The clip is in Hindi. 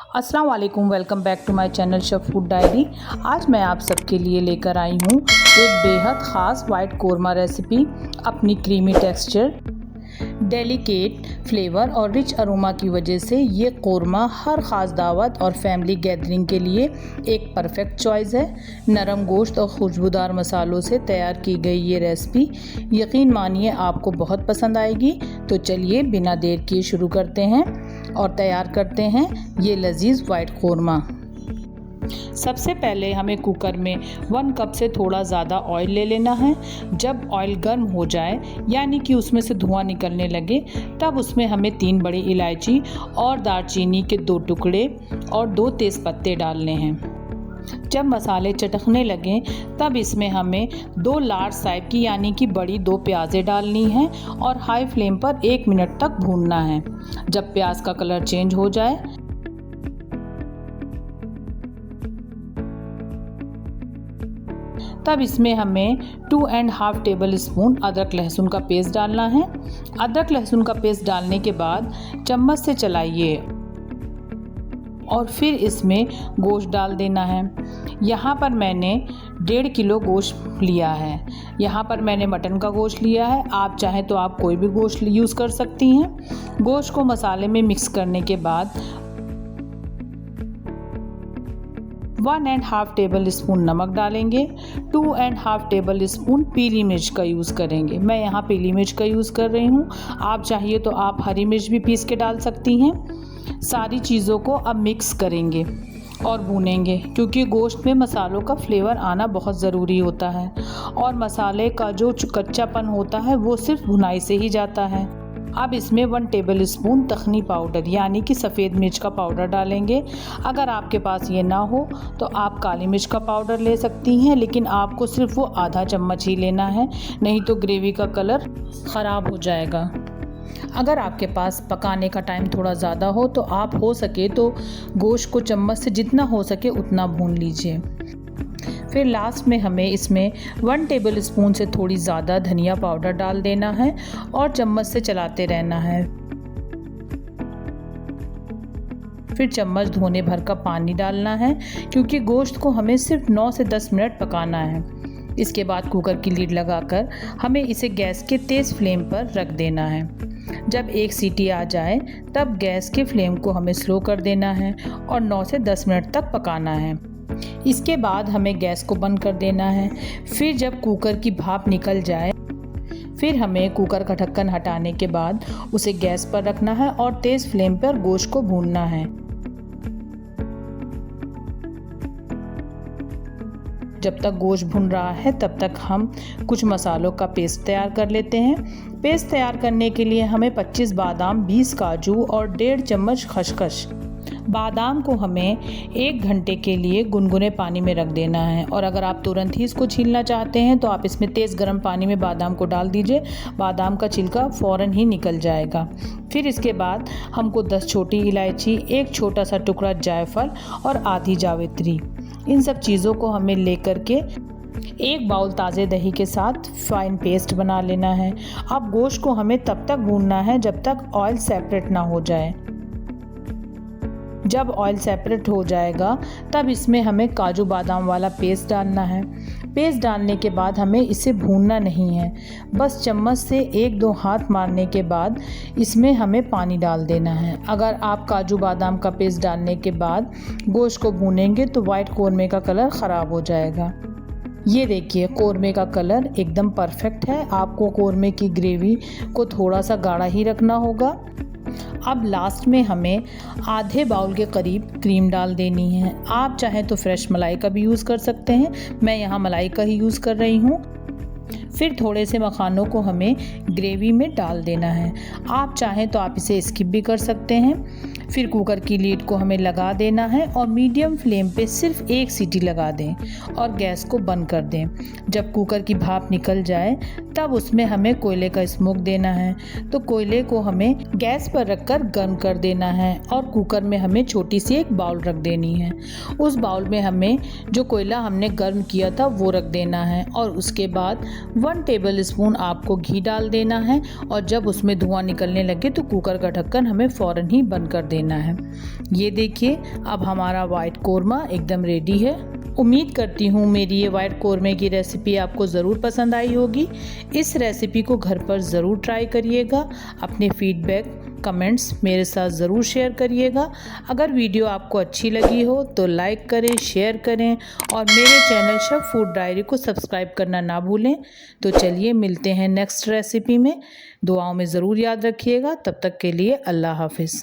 अस्सलाम वालेकुम, welcome back to my channel chef food diary. आज मैं आप सबके लिए लेकर आई हूँ एक बेहद ख़ास वाइट कोरमा रेसिपी। अपनी क्रीमी टेक्सचर, डेलिकेट फ्लेवर और रिच अरोमा की वजह से ये कोरमा हर ख़ास दावत और फैमिली गैदरिंग के लिए एक परफेक्ट चॉइस है। नरम गोश्त और खुशबूदार मसालों से तैयार की गई ये रेसिपी यकीन मानिए आपको बहुत पसंद आएगी। तो चलिए बिना देर किए शुरू करते हैं और तैयार करते हैं ये लजीज वाइट कोरमा। सबसे पहले हमें कुकर में 1 कप से थोड़ा ज़्यादा ऑयल ले लेना है। जब ऑयल गर्म हो जाए यानी कि उसमें से धुआं निकलने लगे, तब उसमें हमें 3 बड़ी इलायची और दालचीनी के 2 टुकड़े और 2 तेज़ पत्ते डालने हैं। जब मसाले चटकने लगें तब इसमें हमें 2 लार्ज साइज की यानी कि बड़ी 2 प्याज़ें डालनी हैं और हाई फ्लेम पर 1 मिनट तक भूनना है। जब प्याज का कलर चेंज हो जाए तब इसमें हमें 2.5 टेबल स्पून अदरक लहसुन का पेस्ट डालना है। अदरक लहसुन का पेस्ट डालने के बाद चम्मच से चलाइए और फिर इसमें गोश्त डाल देना है। यहाँ पर मैंने 1.5 किलो गोश्त लिया है। यहाँ पर मैंने मटन का गोश्त लिया है, आप चाहें तो आप कोई भी गोश्त यूज़ कर सकती हैं। गोश्त को मसाले में मिक्स करने के बाद 1.5 टेबल स्पून नमक डालेंगे। 2.5 टेबल स्पून पीली मिर्च का यूज़ करेंगे। मैं यहाँ पीली मिर्च का यूज़ कर रही हूँ, आप चाहिए तो आप हरी मिर्च भी पीस के डाल सकती हैं। सारी चीज़ों को अब मिक्स करेंगे और भूनेंगे, क्योंकि गोश्त में मसालों का फ्लेवर आना बहुत ज़रूरी होता है और मसाले का जो कच्चापन होता है वो सिर्फ भुनाई से ही जाता है। अब इसमें 1 टेबल स्पून तखनी पाउडर यानी कि सफ़ेद मिर्च का पाउडर डालेंगे। अगर आपके पास ये ना हो तो आप काली मिर्च का पाउडर ले सकती हैं, लेकिन आपको सिर्फ वो आधा चम्मच ही लेना है, नहीं तो ग्रेवी का कलर ख़राब हो जाएगा। अगर आपके पास पकाने का टाइम थोड़ा ज़्यादा हो तो आप हो सके तो गोश्त को चम्मच से जितना हो सके उतना भून लीजिए। फिर लास्ट में हमें इसमें 1 टेबल स्पून से थोड़ी ज़्यादा धनिया पाउडर डाल देना है और चम्मच से चलाते रहना है। फिर चम्मच धोने भर का पानी डालना है, क्योंकि गोश्त को हमें सिर्फ 9 से 10 मिनट पकाना है। इसके बाद कुकर की लीड लगाकर हमें इसे गैस के तेज़ फ्लेम पर रख देना है। जब 1 सीटी आ जाए तब गैस के फ्लेम को हमें स्लो कर देना है और 9 से 10 मिनट तक पकाना है। इसके बाद हमें गैस को बंद कर देना है। फिर जब कुकर की भाप निकल जाए फिर हमें कुकर का ढक्कन हटाने के बाद उसे गैस पर रखना है और तेज़ फ्लेम पर गोश्त को भूनना है। जब तक गोश्त भुन रहा है तब तक हम कुछ मसालों का पेस्ट तैयार कर लेते हैं। पेस्ट तैयार करने के लिए हमें 25 बादाम, 20 काजू और 1.5 चम्मच खसखस। बादाम को हमें 1 घंटे के लिए गुनगुने पानी में रख देना है और अगर आप तुरंत ही इसको छीलना चाहते हैं तो आप इसमें तेज़ गर्म पानी में बादाम को डाल दीजिए। बादाम का छिलका फ़ौरन ही निकल जाएगा। फिर इसके बाद हमको 10 छोटी इलायची, 1 छोटा सा टुकड़ा जायफल और आधी जावित्री, इन सब चीज़ों को हमें लेकर के 1 बाउल ताज़े दही के साथ फाइन पेस्ट बना लेना है। अब गोश्त को हमें तब तक भूनना है जब तक ऑयल सेपरेट ना हो जाए। जब ऑयल सेपरेट हो जाएगा तब इसमें हमें काजू बादाम वाला पेस्ट डालना है। पेस्ट डालने के बाद हमें इसे भूनना नहीं है, बस चम्मच से 1-2 हाथ मारने के बाद इसमें हमें पानी डाल देना है। अगर आप काजू बादाम का पेस्ट डालने के बाद गोश्त को भूनेंगे तो वाइट कोरमे का कलर ख़राब हो जाएगा। ये देखिए कोरमे का कलर एकदम परफेक्ट है। आपको कोरमे की ग्रेवी को थोड़ा सा गाढ़ा ही रखना होगा। अब लास्ट में हमें आधे बाउल के करीब क्रीम डाल देनी है। आप चाहें तो फ्रेश मलाई का भी यूज़ कर सकते हैं, मैं यहाँ मलाई का ही यूज़ कर रही हूँ। फिर थोड़े से मखानों को हमें ग्रेवी में डाल देना है। आप चाहें तो आप इसे स्किप भी कर सकते हैं। फिर कुकर की लीड को हमें लगा देना है और मीडियम फ्लेम पे सिर्फ 1 सीटी लगा दें और गैस को बंद कर दें। जब कुकर की भाप निकल जाए तब उसमें हमें कोयले का स्मोक देना है, तो कोयले को हमें गैस पर रखकर गर्म कर देना है और कुकर में हमें छोटी सी एक बाउल रख देनी है। उस बाउल में हमें जो कोयला हमने गर्म किया था वो रख देना है और उसके बाद 1 टेबल स्पून आपको घी डाल देना है और जब उसमें धुआं निकलने लगे तो कुकर का ढक्कन हमें फ़ौरन ही बंद कर देना लेना है। ये देखिए, अब हमारा वाइट कोरमा एकदम रेडी है। उम्मीद करती हूँ मेरी ये वाइट कोरमे की रेसिपी आपको ज़रूर पसंद आई होगी। इस रेसिपी को घर पर ज़रूर ट्राई करिएगा। अपने फीडबैक कमेंट्स मेरे साथ ज़रूर शेयर करिएगा। अगर वीडियो आपको अच्छी लगी हो तो लाइक करें, शेयर करें और मेरे चैनल शेफ फूड डायरी को सब्सक्राइब करना ना भूलें। तो चलिए मिलते हैं नेक्स्ट रेसिपी में। दुआओं में ज़रूर याद रखिएगा। तब तक के लिए अल्लाह हाफिज़।